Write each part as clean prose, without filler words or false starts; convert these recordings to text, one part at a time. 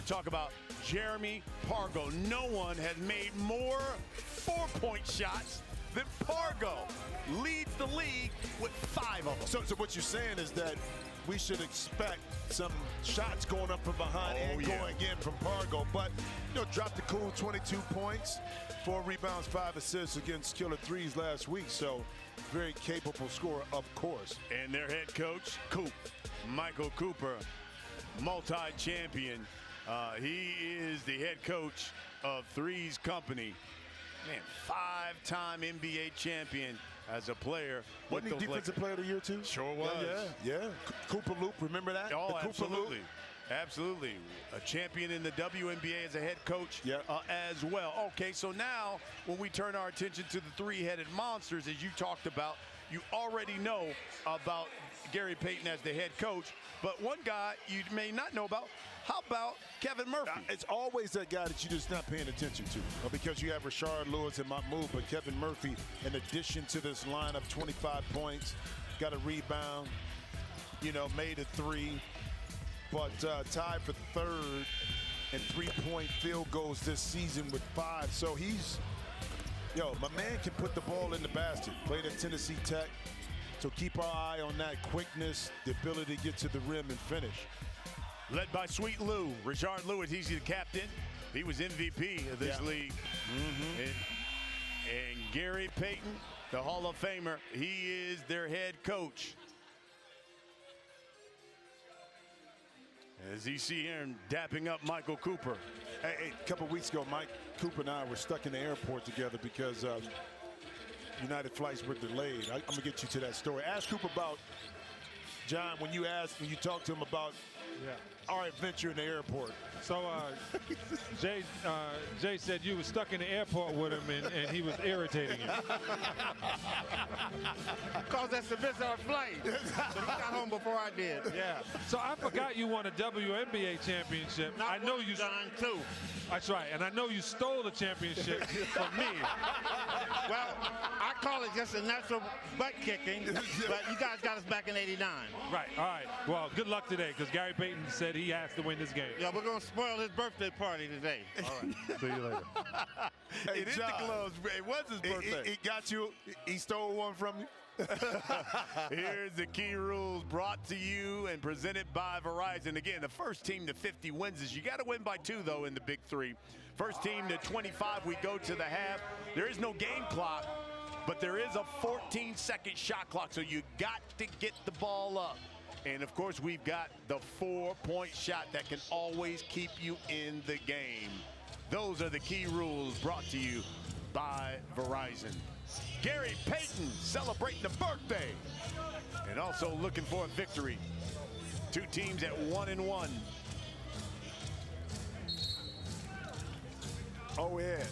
to talk about Jeremy Pargo. No one has made more four-point shots than Pargo. Leads the league with 5 of them. So what you're saying is that we should expect some shots going up from behind and going in from Pargo. But, dropped the cool 22 points, 4 rebounds, 5 assists against Killer 3's last week. So very capable scorer, of course. And their head coach, Michael Cooper, multi-champion. He is the head coach of 3's company. Man, 5-time NBA champion as a player. Wasn't he Defensive Player of the Year, too? Sure was. Yeah. Cooper Loop, remember that? Oh, the absolutely. Absolutely. A champion in the WNBA as a head coach as well. Okay, so now when we turn our attention to the 3-headed monsters, as you talked about, you already know about Gary Payton as the head coach. But one guy you may not know about, how about Kevin Murphy? It's always that guy that you're just not paying attention to because you have Rashard Lewis and Mahmoud, but Kevin Murphy, in addition to this lineup, 25 points, got a rebound, made a 3, but tied for 3rd in 3-point field goals this season with 5. So my man can put the ball in the basket. Played at Tennessee Tech. So keep our eye on that quickness, the ability to get to the rim and finish. Led by Sweet Lou, Rashard Lewis, he's the captain. He was MVP of this league. And Gary Payton, the Hall of Famer, he is their head coach. As you see here, dapping up Michael Cooper. Hey, a couple weeks ago, Mike Cooper and I were stuck in the airport together because United flights were delayed. I'm going to get you to that story. Ask Cooper about, John, when you talked to him about our adventure in the airport. So Jay said you were stuck in the airport with him and he was irritating you. Because that's the bizarre flight. So he got home before I did. Yeah. So I forgot you won a WNBA championship. I know you done too. That's right. And I know you stole the championship from me. Well, I call it just a natural butt kicking, but you guys got us back in '89. Right. All right. Well, good luck today because Gary Payton said he has to win this game. Yeah, we're going to spoil his birthday party today. All right. See you later. Hey, it is the gloves. It was his birthday. He got you. He stole one from you. Here's the key rules brought to you and presented by Verizon. Again, the first team to 50 wins this. You got to win by 2, though, in the big 3. First team to 25, we go to the half. There is no game clock, but there is a 14-second shot clock, so you got to get the ball up. And, of course, we've got the 4-point shot that can always keep you in the game. Those are the key rules brought to you by Verizon. Gary Payton celebrating the birthday and also looking for a victory. 2 teams at 1-1. Oh, yeah.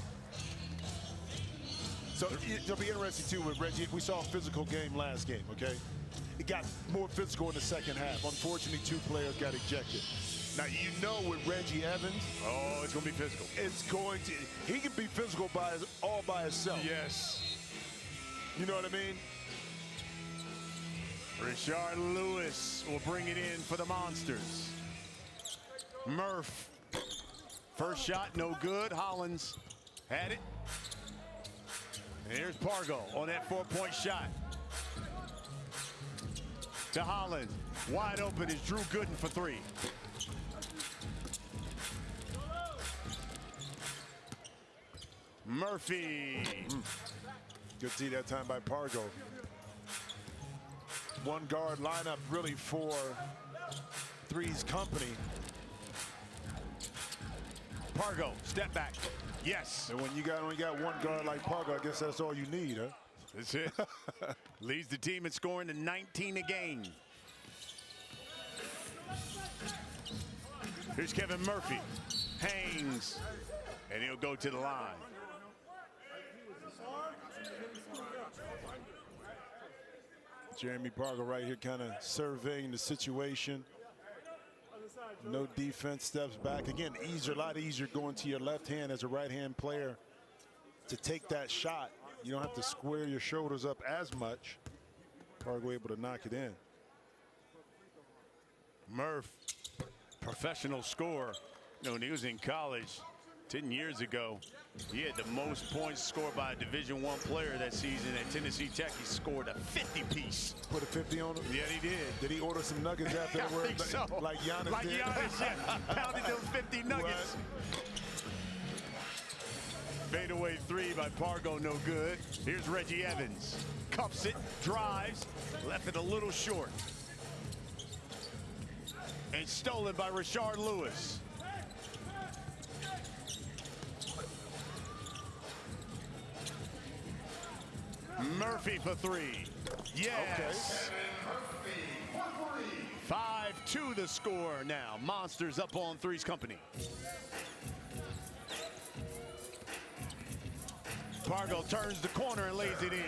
So it'll be interesting, too, with Reggie. We saw a physical game last game, okay? It got more physical in the second half. Unfortunately, 2 players got ejected. Now, with Reggie Evans. Oh, it's going to be physical. He can be physical all by himself. Yes. You know what I mean? Rashard Lewis will bring it in for the Monsters. Murph. First shot, no good. Hollins had it. And here's Pargo on that 4-point shot. To Hollins. Wide open is Drew Gooden for 3. Murphy. Good see that time by Pargo. 1 guard lineup really for 3's company. Pargo, step back. Yes. And when you only got 1 guard like Pargo, I guess that's all you need, huh? That's it. Leads the team in scoring to 19 a game. Here's Kevin Murphy. Hangs. And he'll go to the line. Jeremy Pargo right here kind of surveying the situation. No defense, steps back. Again, a lot easier going to your left hand as a right-hand player to take that shot. You don't have to square your shoulders up as much. Pargo able to knock it in. Murph, professional scorer. You know, when he was in college 10 years ago, he had the most points scored by a Division I player that season at Tennessee Tech. He scored a 50-piece. Put a 50 on him? Yeah, he did. Did he order some nuggets after the I think so. Like Giannis did? Like Giannis, yeah. Pounded those 50 nuggets. Fadeaway three by Pargo, no good. Here's Reggie Evans. Cuffs it, drives, left it a little short. And stolen by Rashard Lewis. Murphy for three. Yes. Okay. 5-2 the score now. Monsters up on 3's company. Pargo turns the corner and lays it in.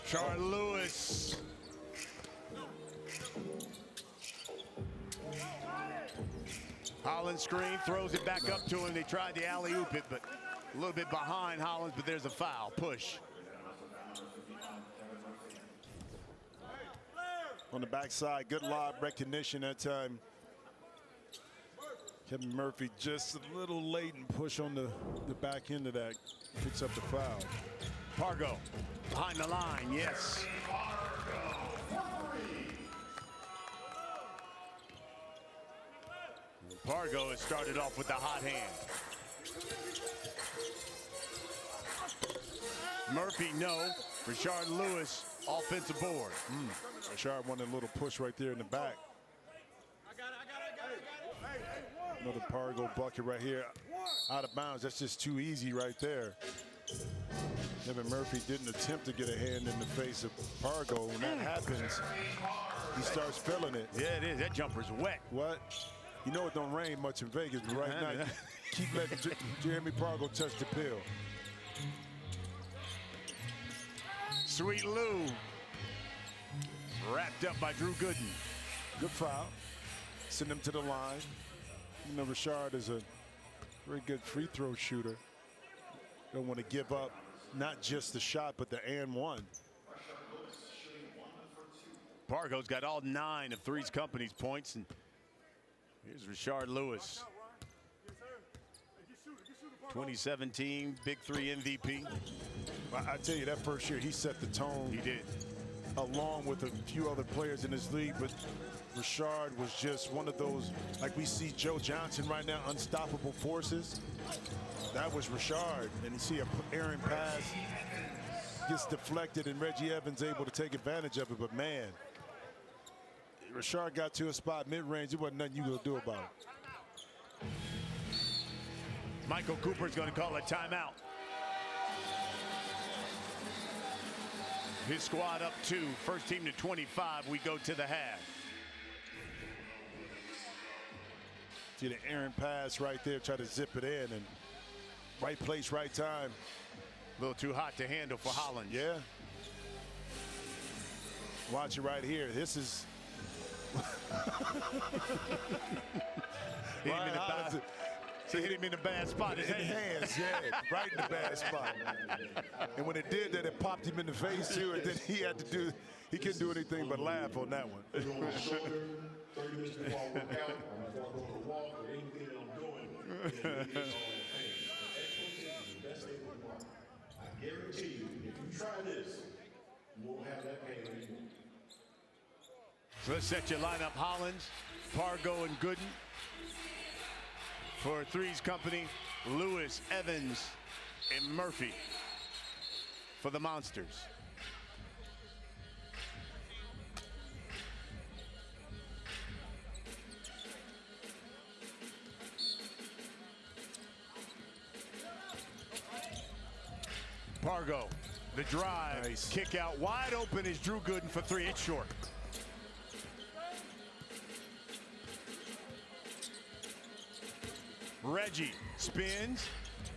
Rashard Lewis. Hollins screen, throws it back up to him. They tried the alley-oop it, but a little bit behind Hollins, but there's a foul. Push. On the backside, good lob recognition that time. Kevin Murphy just a little late and push on the back end of that. Picks up the foul. Pargo behind the line, yes. Pargo has started off with the hot hand. Murphy, no. Rashard Lewis, offensive board. Rashard wanted a little push right there in the back. Another Pargo bucket right here. Out of bounds, that's just too easy right there. Kevin Murphy didn't attempt to get a hand in the face of Pargo. When that happens, he starts feeling it. Yeah, it is. That jumper's wet. What? You know it don't rain much in Vegas, but right now, keep letting Jeremy Pargo touch the pill. Sweet Lou. Wrapped up by Drew Gooden. Good foul. Send him to the line. You know, Rashard is a very good free throw shooter. Don't want to give up not just the shot, but the and one. Pargo's got all 9 of 3's company's points, and here's Rashard Lewis. 2017 Big 3 MVP. I tell you, that first year, he set the tone. He did. Along with a few other players in this league, but Rashard was just one of those, like we see Joe Johnson right now, unstoppable forces. That was Rashard, and you see a errant pass gets deflected, and Reggie Evans able to take advantage of it. But man, Rashard got to a spot mid-range. There wasn't nothing you could do about it. Michael Cooper's going to call a timeout. His squad up 2, first team to 25. We go to the half. See the errant pass right there, try to zip it in, and right place, right time. A little too hot to handle for Hollins. Yeah. Watch it right here. This is. Hit him in the bad, so hit him in the bad spot. His hands, yeah, right in the bad spot. And when it did that, it popped him in the face too, and then he had to do. He couldn't do anything but laugh on that one. I guarantee you, if you try this, you won't have that pain anymore. So let's set your lineup. Hollins, Pargo, and Gooden. For 3's company, Lewis, Evans, and Murphy for the Monsters. Pargo, the drive, nice. Kick out, wide open is Drew Gooden for 3. It's short. Reggie spins.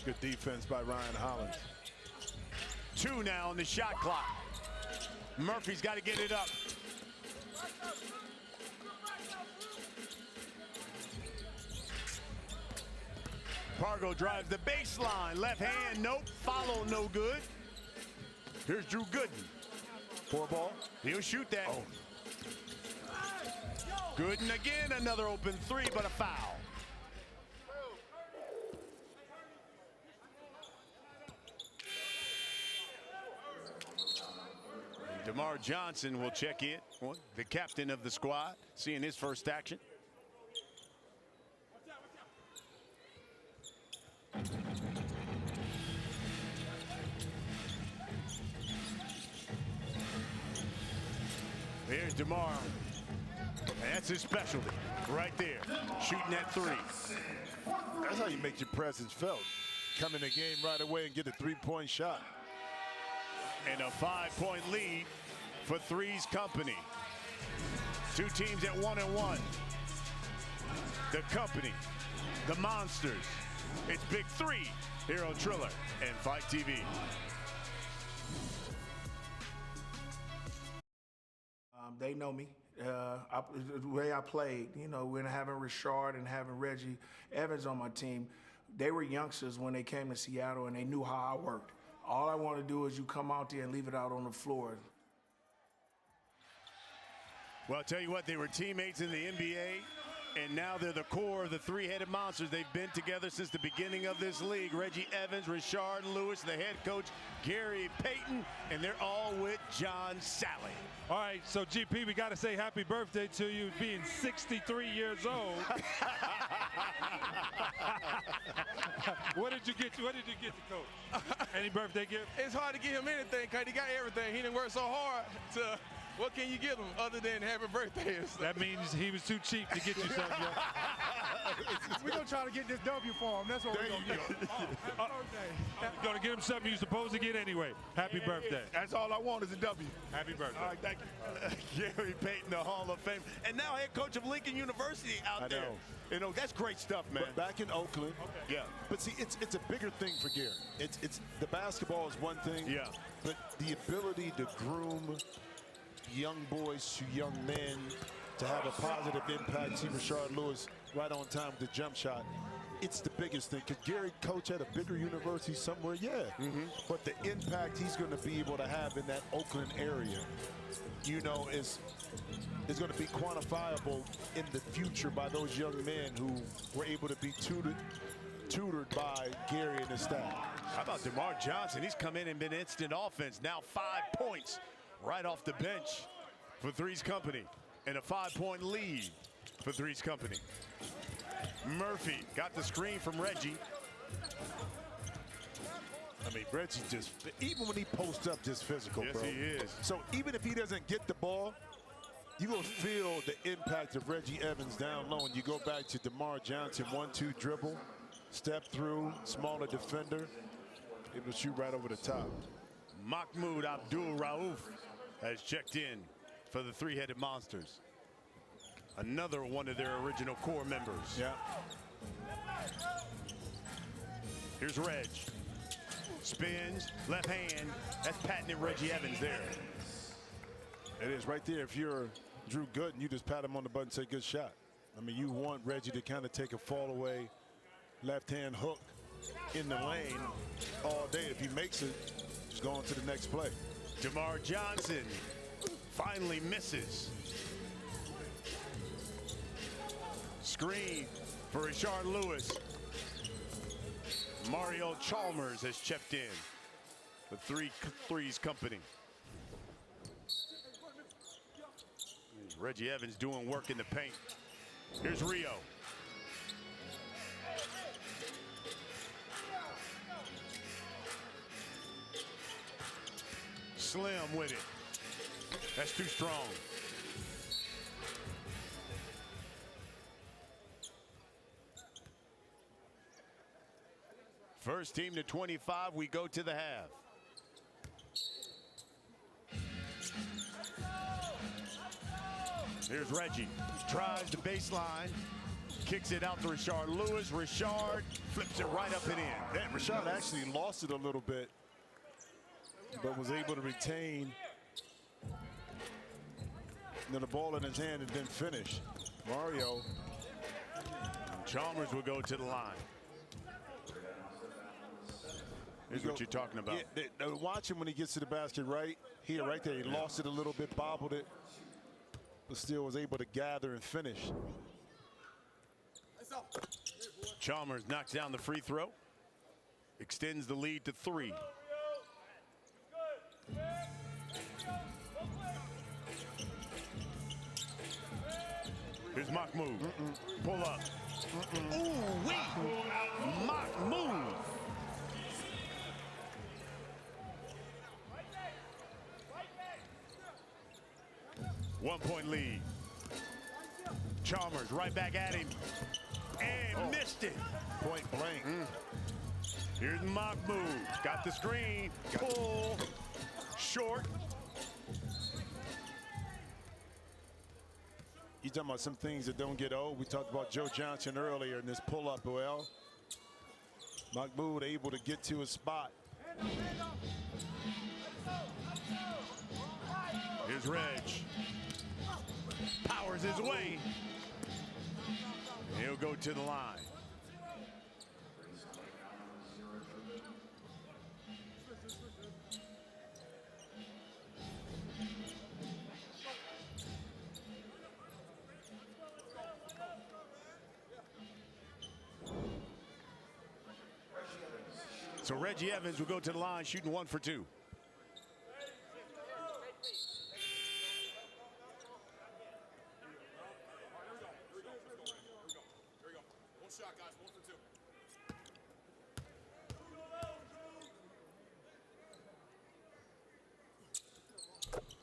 Good defense by Ryan Hollins. 2 now on the shot clock. Murphy's got to get it up. Pargo drives the baseline. Left hand, nope. Follow, no good. Here's Drew Gooden. 4-ball. He'll shoot that. Oh. Gooden again, another open three, but a foul. DeMar Johnson will check in, the captain of the squad, seeing his first action. Here's DeMar. And that's his specialty, right there, shooting that three. That's how you make your presence felt. Come in the game right away and get a 3-point shot. And a 5-point lead for 3's company. Two teams at 1-1. The company, the Monsters. It's Big 3 here on Triller and Fight TV. They know me. The way I played, you know, when having Richard and having Reggie Evans on my team, they were youngsters when they came to Seattle and they knew how I worked. All I want to do is you come out there and leave it out on the floor. Well, I'll tell you what, they were teammates in the NBA, and now they're the core of the three-headed monsters. They've been together since the beginning of this league. Reggie Evans, Richard Lewis, the head coach, Gary Payton, and they're all with John Sally. All right, so GP, we got to say happy birthday to you, being 63 years old. What did you get to Coach? Any birthday gift? It's hard to give him anything because he got everything. He didn't work so hard to. What can you give him other than happy birthday? That means he was too cheap to get you something. We're going to try to get this W for him. That's what we're going to do. You're going to get him something you're supposed to get anyway. Happy birthday. That's all I want is a W. Happy birthday. All right, thank you. Gary Payton, the Hall of Fame, and now head coach of Lincoln University out there. You know, that's great stuff, man. But back in Oakland. Yeah. But see, it's a bigger thing for Gary. It's the basketball is one thing. Yeah. But the ability to groom young boys to young men to have a positive impact. See Richard Lewis right on time with the jump shot. It's the biggest thing. Could Gary coach at a bigger university somewhere? Yeah. But the impact he's going to be able to have in that Oakland area, you know, is going to be quantifiable in the future by those young men who were able to be tutored by Gary and his staff. How about DeMar Johnson? He's come in and been instant offense. Now 5 points right off the bench for 3's company, and a 5-point lead for 3's company. Murphy got the screen from Reggie. I mean, Reggie just, even when he posts up, just physical, Yes, bro. he is. So even if he doesn't get the ball, you're going to feel the impact of Reggie Evans down low. And you go back to DeMar Johnson, 1-2 dribble, step through, smaller defender, able to shoot right over the top. Mahmoud Abdul Rauf has checked in for the three-headed monsters. Another one of their original core members. Yeah. Here's Reg. Spins, left hand. That's patented Reggie Evans there. It is right there. If you're Drew Gooden, you just pat him on the butt and say, good shot. I mean, you want Reggie to kind of take a fall away, left-hand hook in the lane all day. If he makes it, just go on to the next play. DeMar Johnson finally misses. Screen for Richard Lewis. Mario Chalmers has checked in for 3's company. Reggie Evans doing work in the paint. Here's Rio. Slim with it. That's too strong. First team to 25, we go to the half. Here's Reggie, tries the baseline, kicks it out to Richard Lewis. Richard flips it right up and in. And Richard actually lost it a little bit, but was able to retain the ball in his hand and then finish. Mario. Chalmers will go to the line. Here's what you're talking about. Yeah, watch him when he gets to the basket right there. He lost it a little bit, bobbled it, but still was able to gather and finish. Chalmers knocks down the free throw. Extends the lead to 3. Here's Mahmoud. Pull up. Ooh, wait. Mahmoud. One-point lead. Chalmers right back at him. And missed it. Point blank. Here's Mahmoud. Got the screen. Pull. Short. You talking about some things that don't get old. We talked about Joe Johnson earlier in this pull-up. Well, Mahmoud able to get to his spot. Here's Reg. Powers his way. He'll go to the line. So Reggie Evans will go to the line shooting 1 for 2.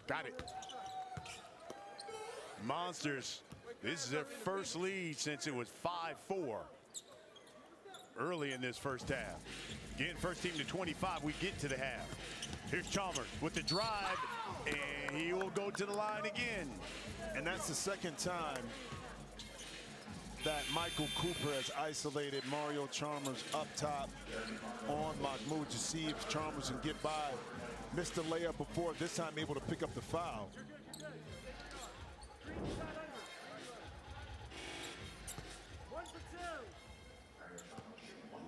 Got it. Monsters, this is their first lead since it was 5-4 early in this first half. Getting first team to 25, we get to the half. Here's Chalmers with the drive, and he will go to the line again. And that's the second time that Michael Cooper has isolated Mario Chalmers up top on Mahmoud to see if Chalmers can get by. Missed the layup before, this time able to pick up the foul.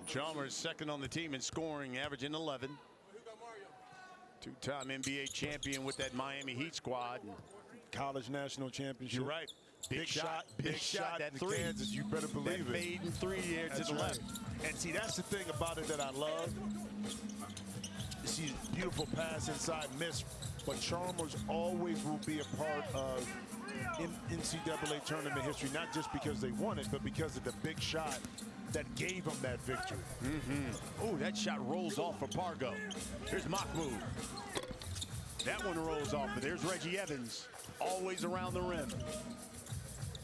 Chalmers second on the team in scoring, averaging 11. Two-time NBA champion with that Miami Heat squad. College national championship. You're right. Big shot. That three. Kansas, you better believe that it. Fading three here to the left. And see, that's the thing about it that I love. You see, beautiful pass inside, miss. But Chalmers always will be a part of NCAA tournament history, not just because they won it, but because of the big shot that gave them that victory. Oh, that shot rolls off for Pargo. Here's Mahmoud. That one rolls off, but there's Reggie Evans, always around the rim.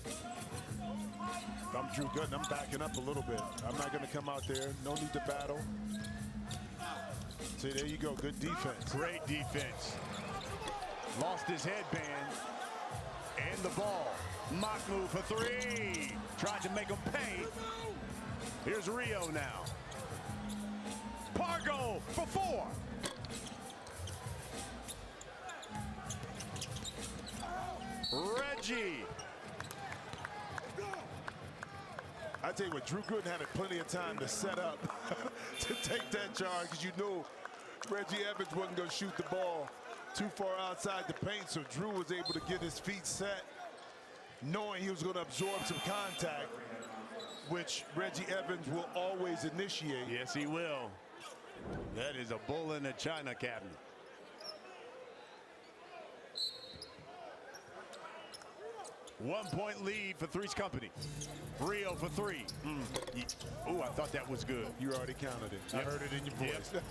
If I'm Drew Gooden, I'm backing up a little bit. I'm not going to come out there. No need to battle. See, there you go. Good defense. Great defense. Lost his headband and the ball. Mahmoud for three. Tried to make him pay. Here's Rio now. Pargo for 4. Reggie. I tell you what, Drew Gooden had plenty of time to set up to take that charge, because you knew Reggie Evans wasn't going to shoot the ball too far outside the paint, so Drew was able to get his feet set, knowing he was going to absorb some contact, which Reggie Evans will always initiate. Yes, he will. That is a bull in a china cabinet. One-point lead for 3's company. Rio for 3. Oh, I thought that was good. You already counted it. I heard it in your voice. Yep.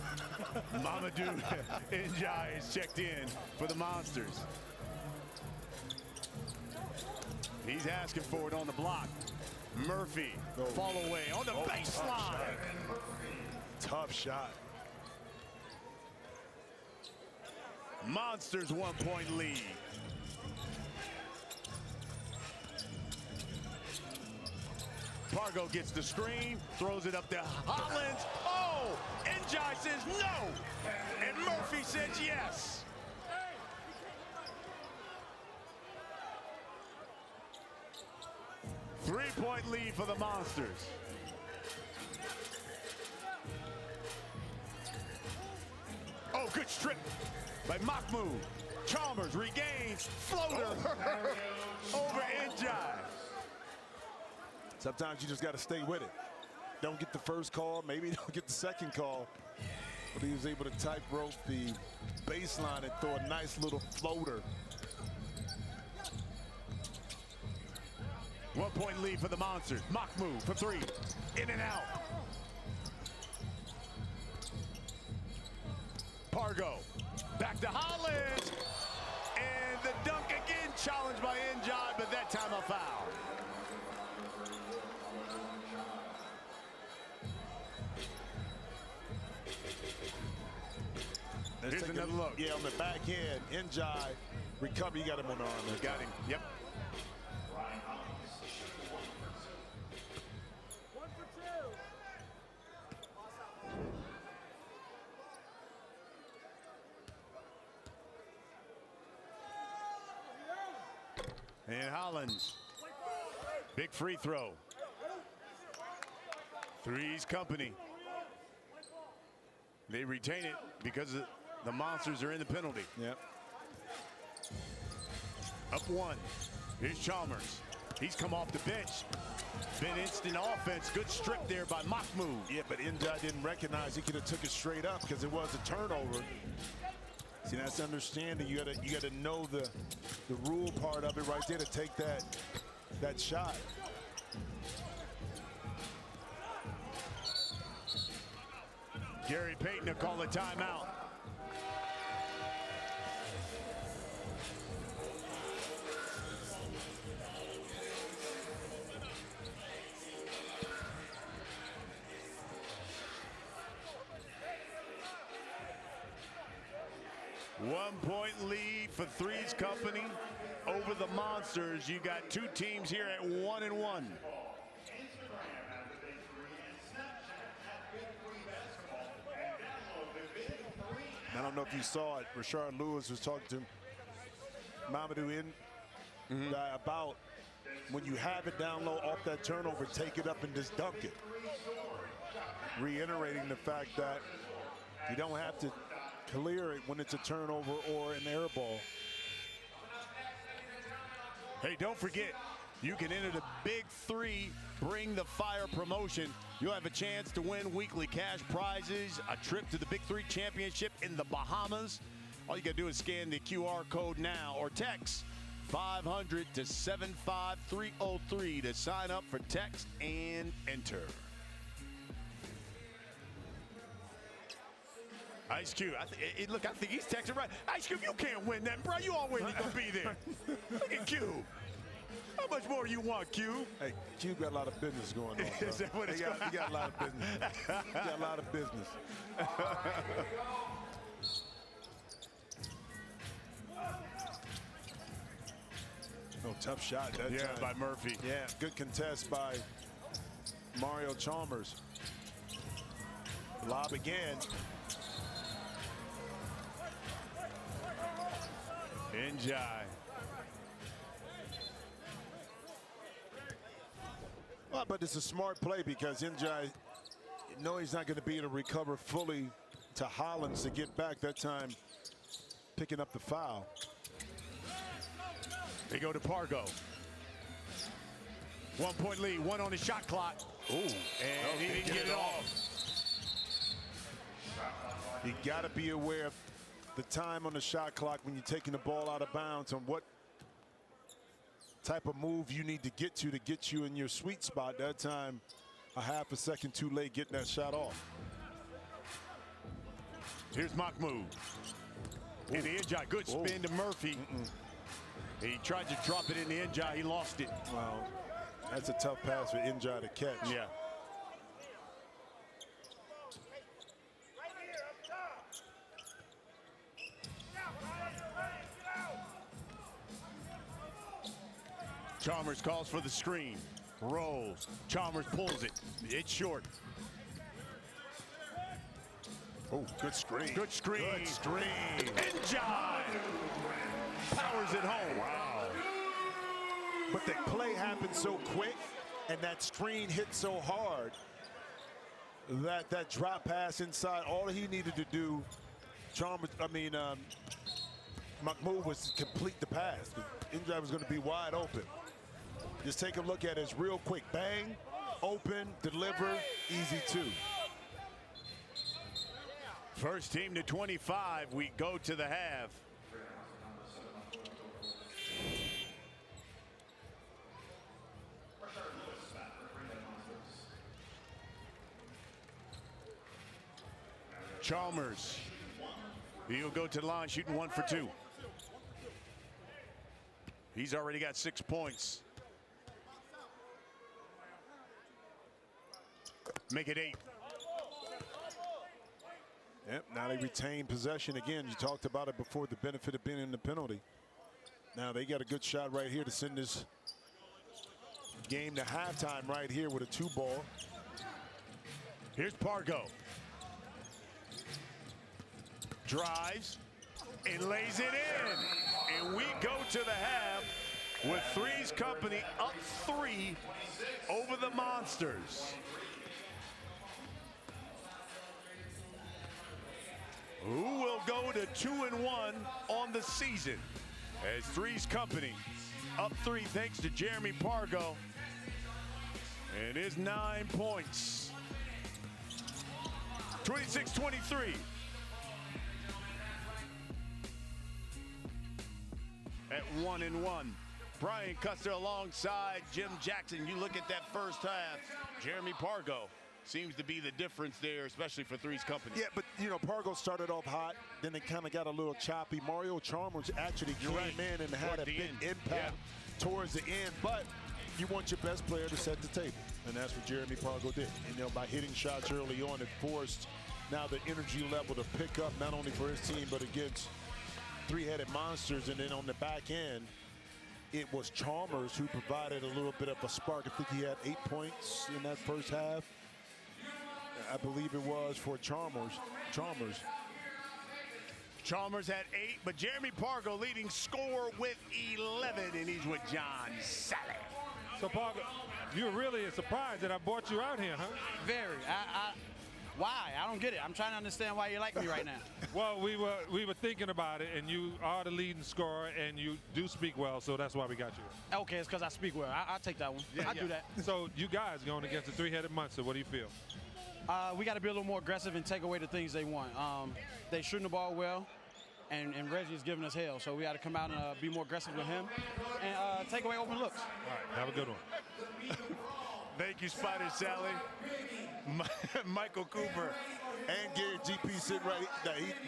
Mamadou Njai is checked in for the Monsters. He's asking for it on the block. Murphy, fall away on the baseline. Tough shot. Monsters 1-point lead. Pargo gets the screen, throws it up to Hollins. Oh, Njai says no, and Murphy says yes. Three-point lead for the Monsters. good strip by Mahmoud. Chalmers regains, floater over Njai. Sometimes you just got to stay with it. Don't get the first call, maybe don't get the second call. But he was able to tightrope the baseline and throw a nice little floater. 1 point lead for the Monsters. Mahmoud for three. In and out. Pargo. Back to Hollins. And the dunk again, challenged by Njai, but that time a foul. Here's another look. Yeah, on the back end, Njai recovery. You got him on the arm. Got him. Yep. And Hollins, big free throw. 3's company. They retain it because the Monsters are in the penalty. Yep. Up one. Here's Chalmers. He's come off the bench. Been instant offense. Good strip there by Mahmoud. Yeah, but Njai didn't recognize he could have took it straight up because it was a turnover. See, that's understanding. You gotta know the rule part of it right there to take that shot. Gary Payton to call a timeout. One-point lead for 3's company over the Monsters. You got two teams here at 1-1. I don't know if you saw it. Rashard Lewis was talking to Mamadou about when you have it down low off that turnover, take it up and just dunk it. Reiterating the fact that you don't have to clear it when it's a turnover or an air ball. Hey, don't forget, you can enter the Big 3 Bring the Fire promotion. You'll have a chance to win weekly cash prizes, a trip to the Big 3 Championship in the Bahamas. All you got to do is scan the QR code now or text 500 to 75303 to sign up for text and enter. Ice Cube, look, I think he's texting right. Ice Cube, you can't win that, bro. You always need to be there. Look at Cube. How much more you want, Cube? Hey, Cube got a lot of business going on. Is that what he got a lot of business. He got a lot of business. Oh, tough shot that time. by Murphy. Yeah, good contest by Mario Chalmers. Lob again. Njai. Well, but it's a smart play because Njai, he's not going to be able to recover fully to Hollins to get back that time, picking up the foul. They go to Pargo. 1 point lead, one on the shot clock. Ooh, and he didn't get it off. You got to be aware of the time on the shot clock when you're taking the ball out of bounds and what type of move you need to get you in your sweet spot. That time, a half a second too late getting that shot off. Here's Mahmoud. In the Njai, good spin to Murphy. He tried to drop it in the Njai, he lost it. Wow, that's a tough pass for Njai to catch. Yeah. Chalmers calls for the screen. Rolls. Chalmers pulls it. It's short. Oh, good screen. Good screen. Good screen. Njai powers it home. Wow. But the play happened so quick and that screen hit so hard that drop pass inside, all he needed to do McMove was to complete the pass. The in-drive was going to be wide open. Just take a look at it. It's real quick. Bang, open, deliver, easy two. First team to 25. We go to the half. Chalmers. He'll go to the line shooting 1 for 2. He's already got 6 points. Make it 8. Yep, now they retain possession again. You talked about it before, the benefit of being in the penalty. Now they got a good shot right here to send this game to halftime right here with a 2-ball. Here's Pargo. Drives and lays it in. And we go to the half with 3's company up 3 over the Monsters. Who will go to 2-1 on the season as 3's company up 3 thanks to Jeremy Pargo and his 9 points. 26-23. At 1-1. Brian Custer alongside Jim Jackson. You look at that first half, Jeremy Pargo seems to be the difference there, especially for 3's company. Yeah, but you know, Pargo started off hot, then it kind of got a little choppy. Mario Chalmers actually came in and had a big impact towards the end, but you want your best player to set the table, and that's what Jeremy Pargo did. And, you know, by hitting shots early on, it forced now the energy level to pick up, not only for his team, but against three-headed monsters. And then on the back end, it was Chalmers who provided a little bit of a spark. I think he had 8 points in that first half. I believe it was for Chalmers. Chalmers had 8, but Jeremy Pargo leading scorer with 11, and he's with John Sally. So, Pargo, you're really surprised that I brought you out here, huh? Very. Why? I don't get it. I'm trying to understand why you like me right now. Well, we were thinking about it, and you are the leading scorer, and you do speak well, so that's why we got you. Okay, it's because I speak well. I'll take that one. I'll do that. So you guys going against the three-headed monster. What do you feel? We got to be a little more aggressive and take away the things they want. They shooting the ball well, and Reggie's giving us hell. So we got to come out and be more aggressive with him and take away open looks. All right, have a good one. Thank you, Spider Sally. Michael Cooper. And Gary GP said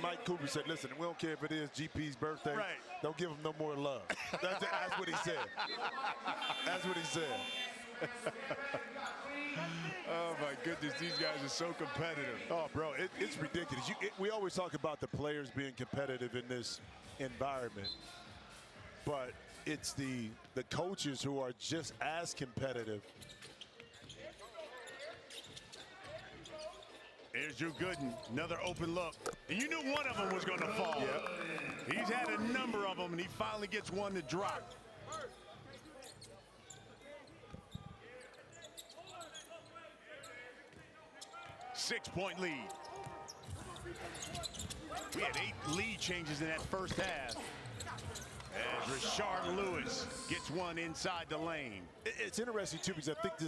Mike Cooper said, listen, we don't care if it is GP's birthday. Right. Don't give him no more love. That's what he said. That's what he said. Oh, my goodness. These guys are so competitive. Oh, bro, it's ridiculous. We always talk about the players being competitive in this environment, but it's the coaches who are just as competitive. Here's Drew Gooden, another open look. And you knew one of them was going to fall. Yep. He's had a number of them, and he finally gets one to drop. Six-point lead. We had 8 lead changes in that first half. As Rashard Lewis gets one inside the lane. It's interesting, too, because I think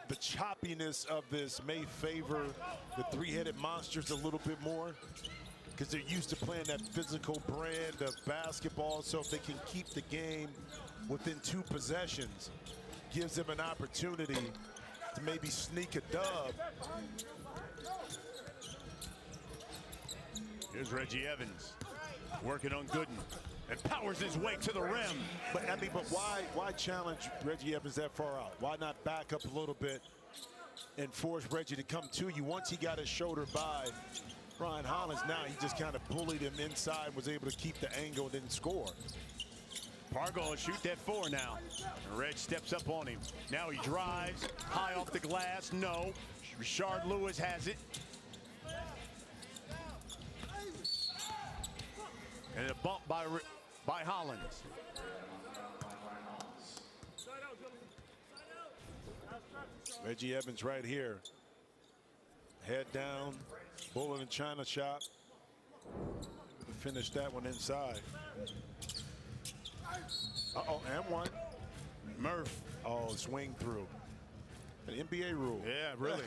the choppiness of this may favor the three-headed monsters a little bit more because they're used to playing that physical brand of basketball. So if they can keep the game within 2 possessions, gives them an opportunity to maybe sneak a dub. Here's Reggie Evans working on Gooden and powers his way to the rim. But why challenge Reggie Evans that far out? Why not back up a little bit and force Reggie to come to you? Once he got his shoulder by Ryan Hollins, now he just kind of bullied him inside, was able to keep the angle and didn't score. Pargo will shoot that 4 now. And Reg steps up on him. Now he drives high off the glass. No. Rashard Lewis has it. And a bump by Hollins. Reggie Evans right here. Head down, bullet in China shot. Finish that one inside. Uh-oh, and one. Murph. Oh, swing through. An NBA rule. Yeah, really.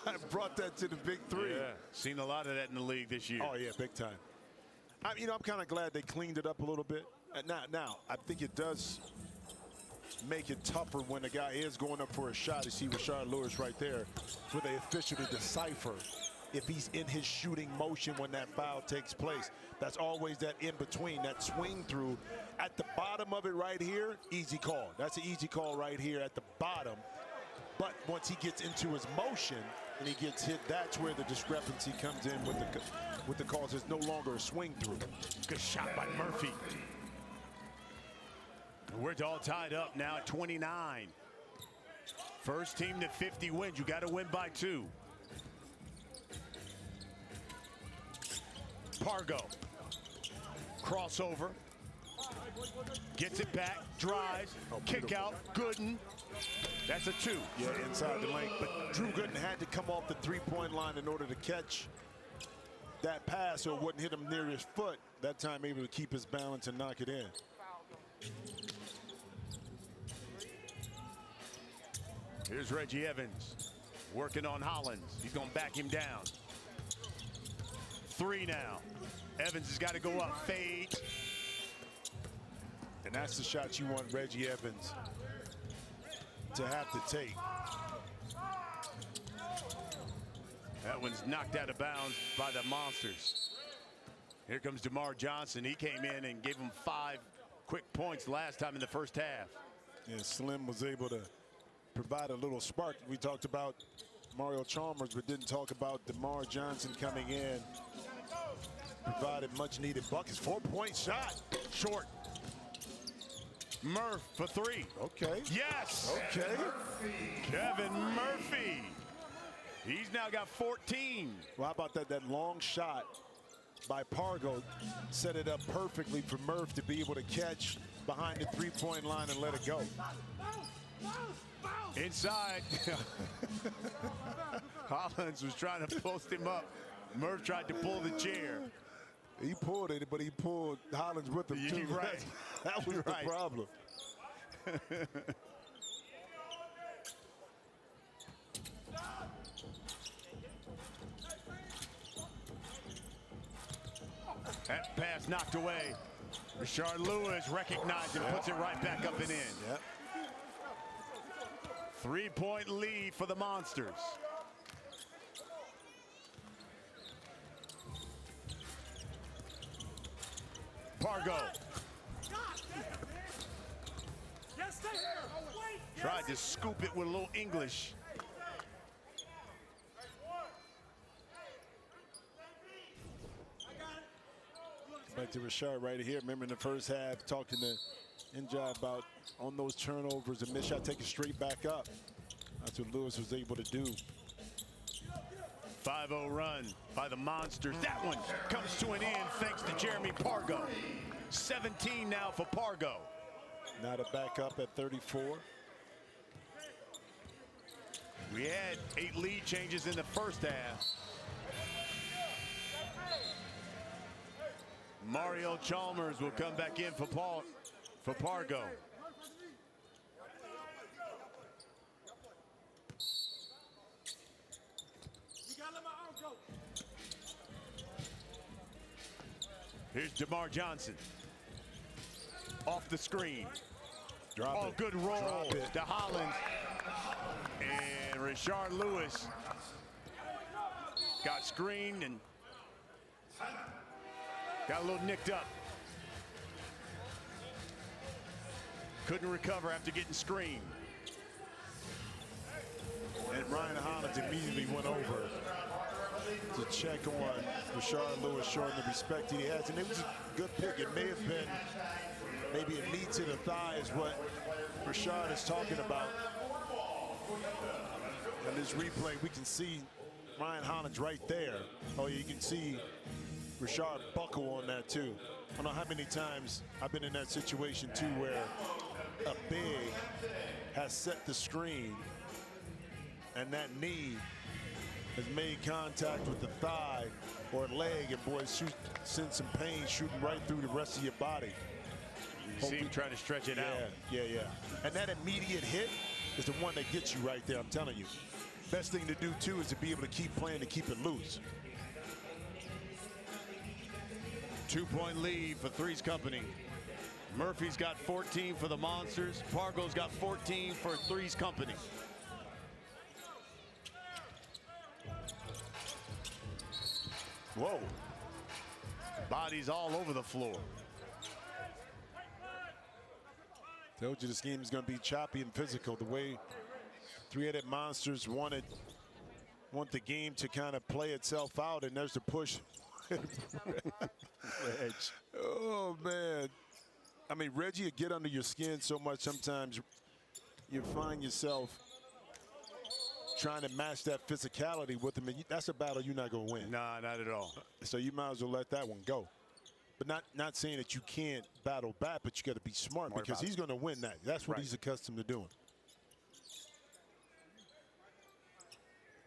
I brought that to the big three. Yeah, seen a lot of that in the league this year. Oh, yeah, big time. I'm kind of glad they cleaned it up a little bit. Now, I think it does make it tougher when the guy is going up for a shot. You see Rashard Lewis right there for the official to decipher if he's in his shooting motion when that foul takes place. That's always that in between, that swing through. At the bottom of it right here, easy call. That's an easy call right here at the bottom. But once he gets into his motion and he gets hit, that's where the discrepancy comes in with the calls. There's no longer a swing through. Good shot by Murphy. We're all tied up now at 29. First team to 50 wins. You got to win by 2. Pargo. Crossover. Gets it back. Drives. Kick out. Gooden. That's a 2. Yeah, inside the lane. But Drew Gooden had to come off the three-point line in order to catch that pass, or it wouldn't hit him near his foot. That time able to keep his balance and knock it in. Here's Reggie Evans working on Hollins. He's going to back him down. 3 now. Evans has got to go up. Fade. And that's the shot you want Reggie Evans to have to take. That one's knocked out of bounds by the Monsters. Here comes DeMar Johnson. He came in and gave him 5 quick points last time in the first half. Yeah, Slim was able to provide a little spark. We talked about Mario Chalmers, but didn't talk about DeMar Johnson coming in. Provided much needed buckets. 4-point shot. Short. Murph for 3. Okay. Yes. Okay. Kevin Murphy. He's now got 14. Well, how about that long shot by Pargo set it up perfectly for Murph to be able to catch behind the three-point line and let it go. Inside. Hollins was trying to post him up. Murph tried to pull the chair. He pulled it, but he pulled Hollins with him too. Right. That was the problem. That pass knocked away. Rashard Lewis recognized and puts it right back up and in. Yep. 3-point lead for the Monsters. Pargo. Tried to scoop it with a little English. Back to Rashard right here. Remember in the first half, talking to Inja about on those turnovers, a missed shot, take it straight back up. That's what Lewis was able to do. 5-0 run by the Monsters. That one comes to an end thanks to Jeremy Pargo. 17 now for Pargo. Now to back up at 34. We had 8 lead changes in the first half. Mario Chalmers will come back in for Pargo. Here's DeMar Johnson. Off the screen. Drop it. Good roll Drop it. to Hollins. And Rashard Lewis got screened and got a little nicked up. Couldn't recover after getting screened. And Ryan Hollins immediately went over to check on Rashard Lewis, showing the respect he has. And it was a good pick. It may have been maybe a knee to the thigh is what Rashard is talking about. In this replay, we can see Ryan Hollins right there. Oh, you can see Rashard buckle on that too. I don't know how many times I've been in that situation too where a big has set the screen and that knee has made contact with the thigh or leg, and boy, send some pain shooting right through the rest of your body. You see him trying to stretch it out. Yeah. And that immediate hit is the one that gets you right there, I'm telling you. Best thing to do, too, is to be able to keep playing to keep it loose. 2-point lead for 3's company. Murphy's got 14 for the Monsters. Pargo's got 14 for 3's company. Whoa. Bodies all over the floor. Told you this game is going to be choppy and physical. The way three-headed Monsters want the game to kind of play itself out, and there's the push. Oh, man. I mean, Reggie will get under your skin so much sometimes you find yourself trying to match that physicality with him, and that's a battle you're not going to win. Nah, not at all. So you might as well let that one go. But not saying that you can't battle back, but you got to be smart because he's going to win that. That's what he's accustomed to doing.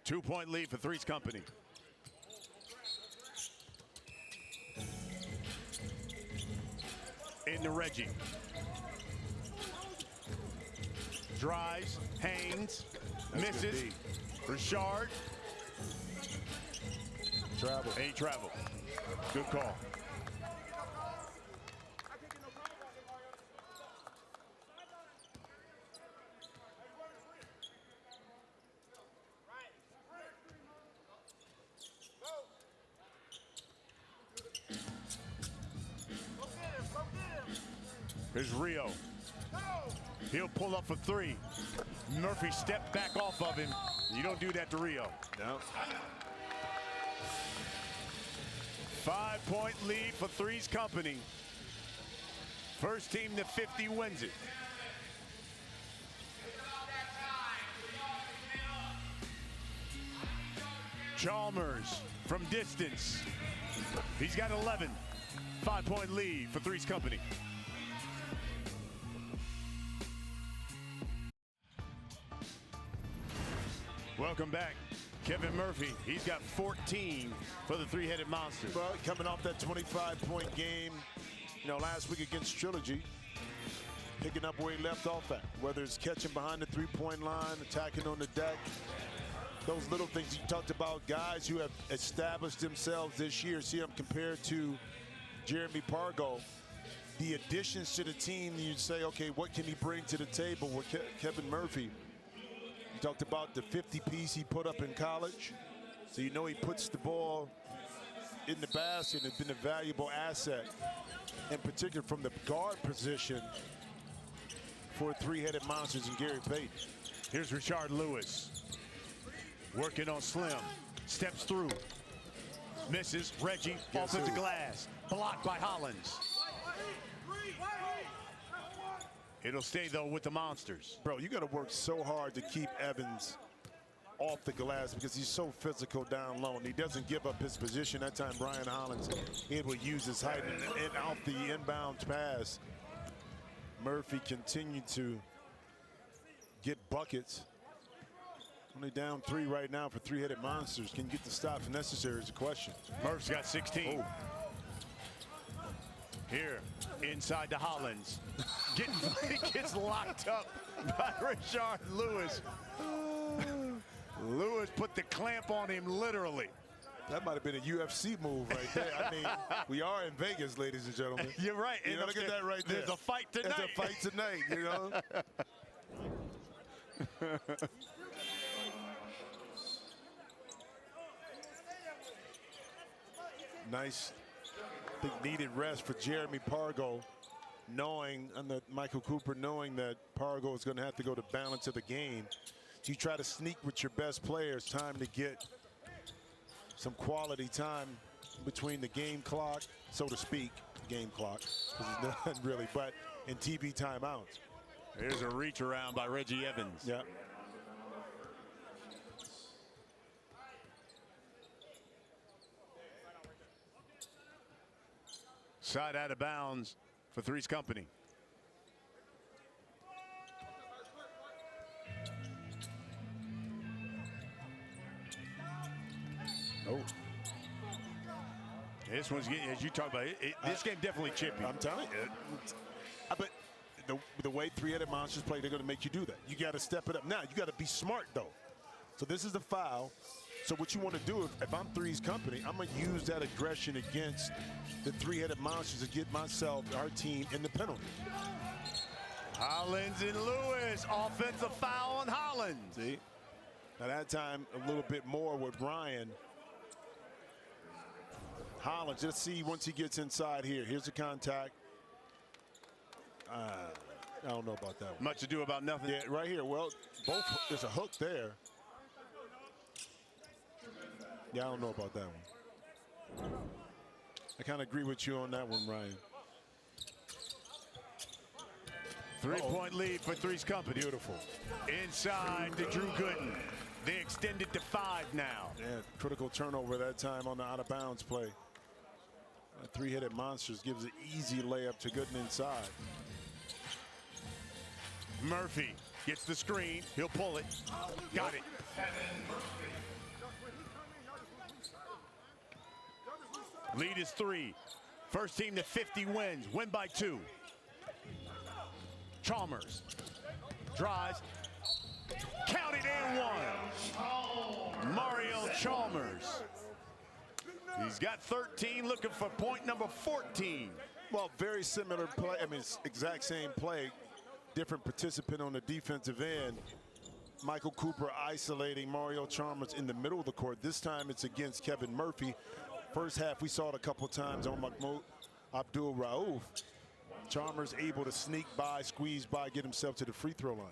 2-point lead for 3's company. Into Reggie. Drives, hangs, misses. Richard. Travel. He traveled. Good call. Here's Rio. He'll pull up for 3. Murphy stepped back off of him. You don't do that to Rio. No. 5-point lead for 3's company. First team to 50 wins it. Chalmers from distance. He's got 11. 5-point lead for 3's company. Welcome back. Kevin Murphy, he's got 14 for the three-headed monster. Well, coming off that 25-point game, last week against Trilogy, picking up where he left off at, whether it's catching behind the three-point line, attacking on the deck, those little things you talked about, guys who have established themselves this year. See them compared to Jeremy Pargo. The additions to the team, you say, okay, what can he bring to the table with Kevin Murphy? You talked about the 50-piece he put up in college. So he puts the ball in the basket and has been a valuable asset, in particular from the guard position for three-headed monsters in Gary Payton. Here's Richard Lewis. Working on Slim. Steps through. Misses. Reggie falls into glass. Blocked by Hollins. It'll stay, though, with the Monsters. Bro, you got to work so hard to keep Evans off the glass because he's so physical down low, and he doesn't give up his position. That time, Brian Hollins able to use his height and off the inbound pass. Murphy continued to get buckets. Only down 3 right now for three-headed monsters. Can you get the stops necessary is the question. Murph's got 16. Oh. Here, inside to Hollins. He gets locked up by Richard Lewis. Lewis put the clamp on him, literally. That might have been a UFC move right there. I mean, we are in Vegas, ladies and gentlemen. You're right. Look at that right there. There's a fight tonight. There's a fight tonight, Nice, big needed rest for Jeremy Pargo, Michael Cooper knowing that Pargo is going to have to go to balance of the game. So you try to sneak with your best players, time to get some quality time between the game clock, so to speak, game clock, because it's not really, but in TV timeouts. Here's a reach around by Reggie Evans. Yeah. Side out of bounds for Three's company. This one's getting, as you talk about, this game definitely chippy. I'm telling you. But the way three-headed monsters play, they're going to make you do that. You got to step it up. Now, you got to be smart, though. So this is the foul. So what you want to do, if I'm 3's company, I'm going to use that aggression against the three-headed monsters to get myself, our team, in the penalty. Hollins and Lewis, offensive foul on Hollins. See? Now that time, a little bit more with Ryan. Hollins, let's see once he gets inside here. Here's the contact. I don't know about that one. Much ado about nothing. Yeah, right here. Well, both, there's a hook there. Yeah, I don't know about that one. I kind of agree with you on that one, Ryan. 3-point lead for 3's company. Beautiful. Inside to Drew Gooden. They extend it to 5 now. Yeah, critical turnover that time on the out-of-bounds play. Three-headed monsters gives an easy layup to Gooden inside. Murphy gets the screen. He'll pull it. Got it. Lead is 3. First team to 50 wins. Win by 2. Chalmers drives. Count it and 1. Mario Chalmers. He's got 13, looking for point number 14. Well, very similar play. I mean, it's exact same play. Different participant on the defensive end. Michael Cooper isolating Mario Chalmers in the middle of the court. This time it's against Kevin Murphy. First half, we saw it a couple times on Mahmoud Abdul Rauf. Chalmers able to sneak by, squeeze by, get himself to the free throw line.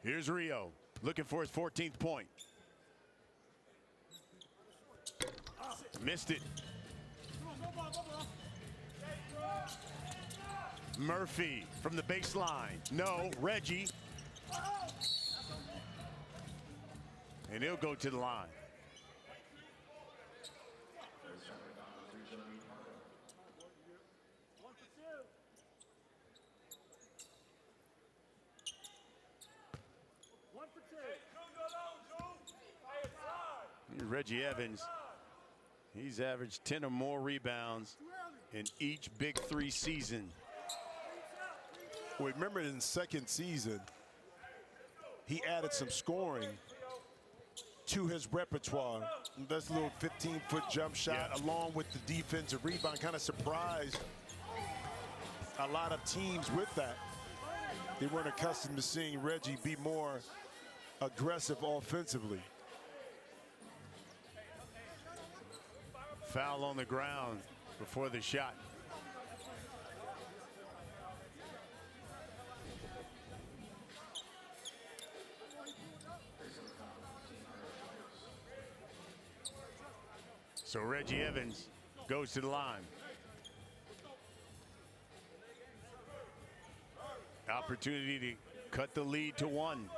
Here's Rio, looking for his 14th point. Missed it. Murphy from the baseline. No, Reggie. And he'll go to the line. Reggie Evans, he's averaged 10 or more rebounds in each Big 3 season. Well, remember in the second season, he added some scoring to his repertoire. That's a little 15-foot jump shot along with the defensive rebound. Kind of surprised a lot of teams with that. They weren't accustomed to seeing Reggie be more aggressive offensively. Foul on the ground before the shot. So Reggie Evans goes to the line. Opportunity to cut the lead to 1.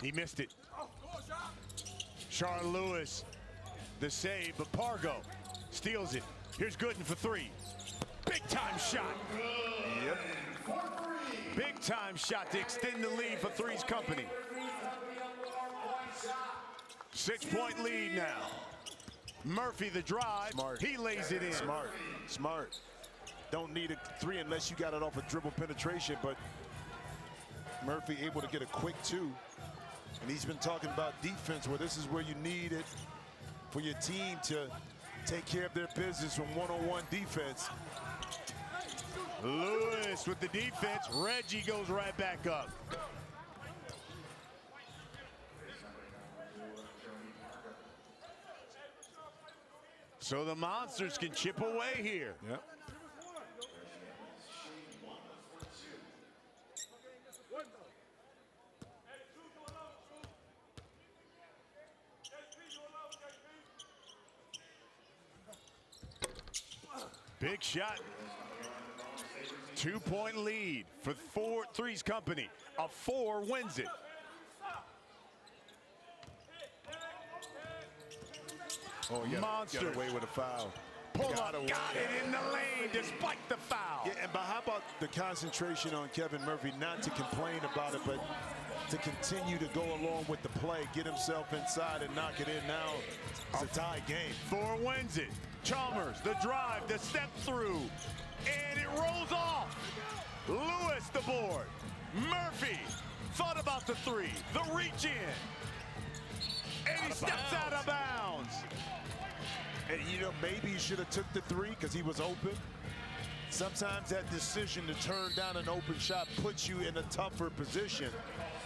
He missed it. Charles Lewis, the save, but Pargo steals it. Here's Gooden for 3. Big time shot. Yep. Big time shot to extend the lead for 3's company. 6-point lead now. Murphy the drive. Smart. He lays it in. Smart. Smart. Don't need a 3 unless you got it off a dribble penetration, but Murphy able to get a quick 2. And he's been talking about defense, where this is where you need it for your team to take care of their business from one-on-one defense. Lewis with the defense. Reggie goes right back up. So the Monsters can chip away here. Yep. Big shot. 2-point lead for 3's company. A 4 wins it. Oh, yeah. Monsters. Got away with a foul. Pull up, got it in the lane despite the foul. Yeah, but how about the concentration on Kevin Murphy, not to complain about it, but to continue to go along with the play, get himself inside and knock it in. Now it's a tie game. 4 wins it. Chalmers, the drive, the step through, and it rolls off. Lewis, the board. Murphy thought about the 3, the reach in, and he steps out of bounds. And you know, maybe he should have took the 3 because he was open. Sometimes that decision to turn down an open shot puts you in a tougher position.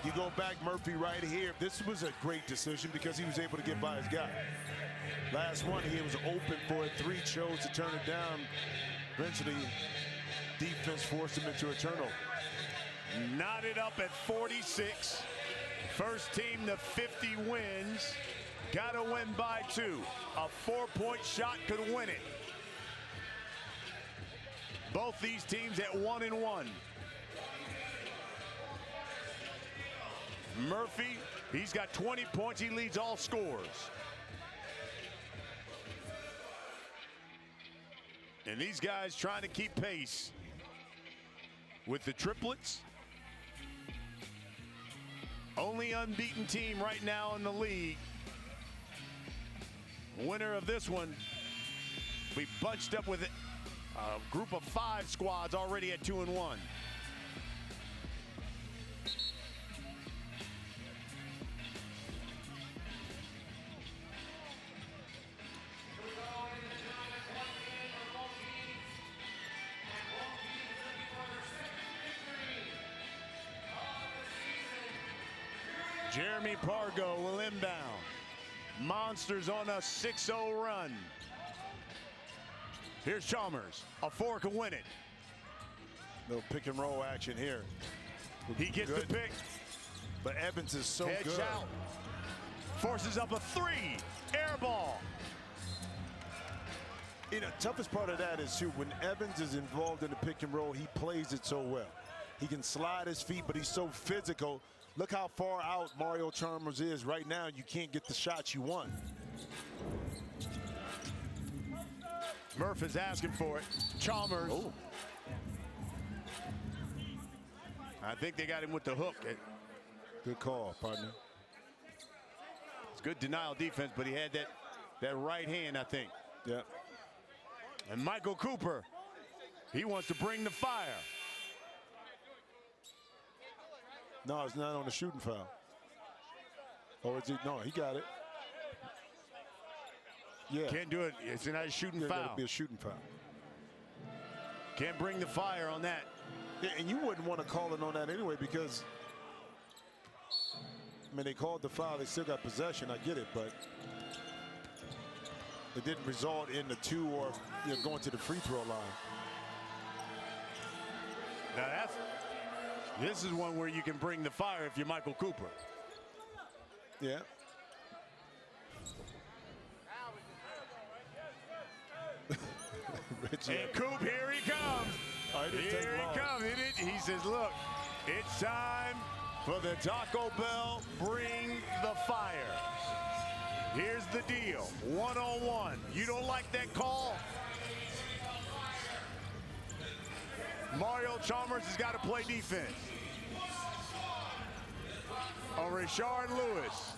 You go back, Murphy right here. This was a great decision because he was able to get by his guy. Last one, he was open for a 3, chose to turn it down. Eventually, defense forced him into a turnover. Knotted up at 46. First team to 50 wins. Got to win by 2. A 4-point shot could win it. Both these teams at 1-1. Murphy, he's got 20 points. He leads all scorers. And these guys trying to keep pace with the triplets. Only unbeaten team right now in the league. Winner of this one, we bunched up with a group of 5 squads already at 2-1. Jeremy Pargo will inbound. Monsters on a 6-0 run. Here's Chalmers. A 4 can win it. Little pick and roll action here. He gets the pick. But Evans is so Head good. shout. Forces up a 3. Air ball. You know, toughest part of that is too, when Evans is involved in the pick and roll, he plays it so well. He can slide his feet, but he's so physical. Look how far out Mario Chalmers is. Right now, you can't get the shots you want. Murph is asking for it. Chalmers. Oh. I think they got him with the hook. Good call, partner. It's good denial defense, but he had that right hand, I think. Yeah. And Michael Cooper, he wants to bring the fire. No, it's not on the shooting foul. Oh, is he? No, he got it. Yeah. Can't do it. It's not a shooting foul. It'll be a shooting foul. Can't bring the fire on that. Yeah, and you wouldn't want to call it on that anyway because, I mean, they called the foul. They still got possession. I get it, but it didn't result in the 2 or going to the free throw line. Now this is one where you can bring the fire if you're Michael Cooper. Yeah. And Coop, here he comes. Here he comes. He says, look, it's time for the Taco Bell bring the fire. Here's the deal, 1-on-1. You don't like that call? Mario Chalmers has got to play defense. On Rashard Lewis.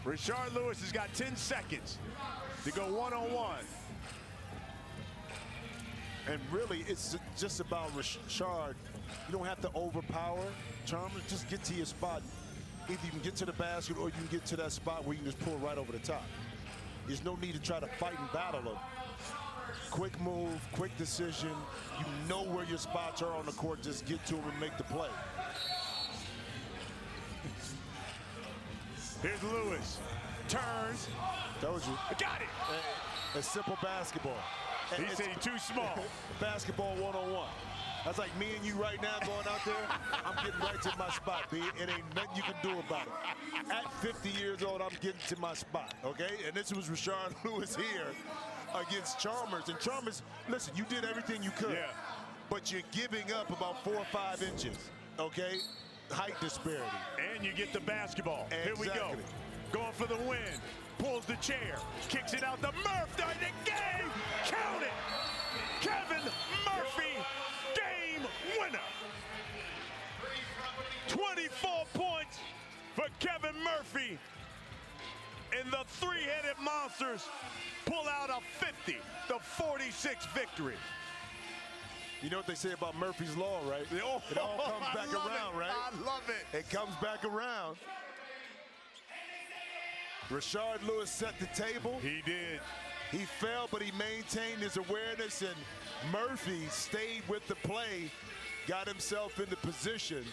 Rashard Lewis has got 10 seconds to go 1-on-1. And really, it's just about Rashard. You don't have to overpower Chalmers. Just get to your spot. Either you can get to the basket or you can get to that spot where you can just pull right over the top. There's no need to try to fight and battle him. Quick move, quick decision. You know where your spots are on the court. Just get to him and make the play. Here's Lewis. Turns. Told you. Got it. It's simple basketball. He said he's too small. Basketball 1-on-1. That's like me and you right now going out there. I'm getting right to my spot, B. It ain't nothing you can do about it. At 50 years old, I'm getting to my spot, okay? And this was Rashard Lewis here against Chalmers. And Chalmers, listen, you did everything you could. Yeah. But you're giving up about 4 or 5 inches, okay? Height disparity. And you get the basketball. Exactly. Here we go. Going for the win. Pulls the chair. Kicks it out to Murph. The game. Count it. 50, the 46th victory. You know what they say about Murphy's Law, right? Oh, it all comes back around, right? I love it. It comes back around. Rashard Lewis set the table. He did. He fell, but he maintained his awareness, and Murphy stayed with the play, got himself into position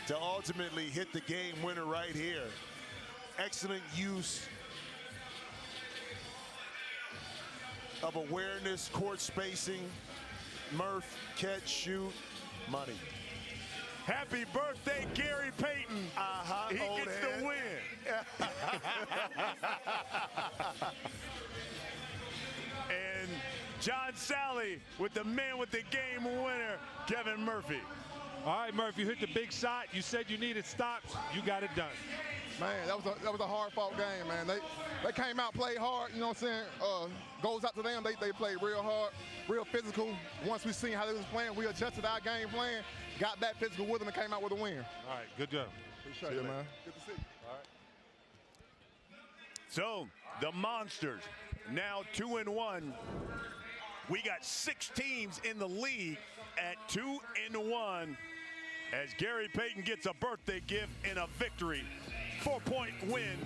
to ultimately hit the game winner right here. Excellent use of awareness, court spacing. Murph, catch, shoot, money. Happy birthday, Gary Payton. He gets the win. And John Sally with the man with the game winner, Kevin Murphy. All right, Murphy, you hit the big shot. You said you needed stops. You got it done. Man, that was a hard-fought game, man. They came out, played hard, you know what I'm saying? Goes out to them. They played real hard, real physical. Once we seen how they was playing, we adjusted our game plan, got back physical with them, and came out with a win. All right, good job. Appreciate it, man. Good to see you. All right. So, the Monsters, now 2-1. We got 6 teams in the league at 2-1 as Gary Payton gets a birthday gift and a victory. 4-point win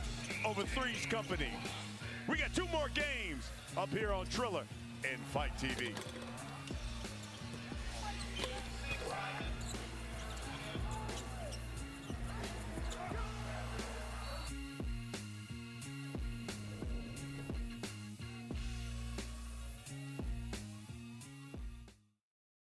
over 3's company. We got 2 more games up here on Triller and Fight TV.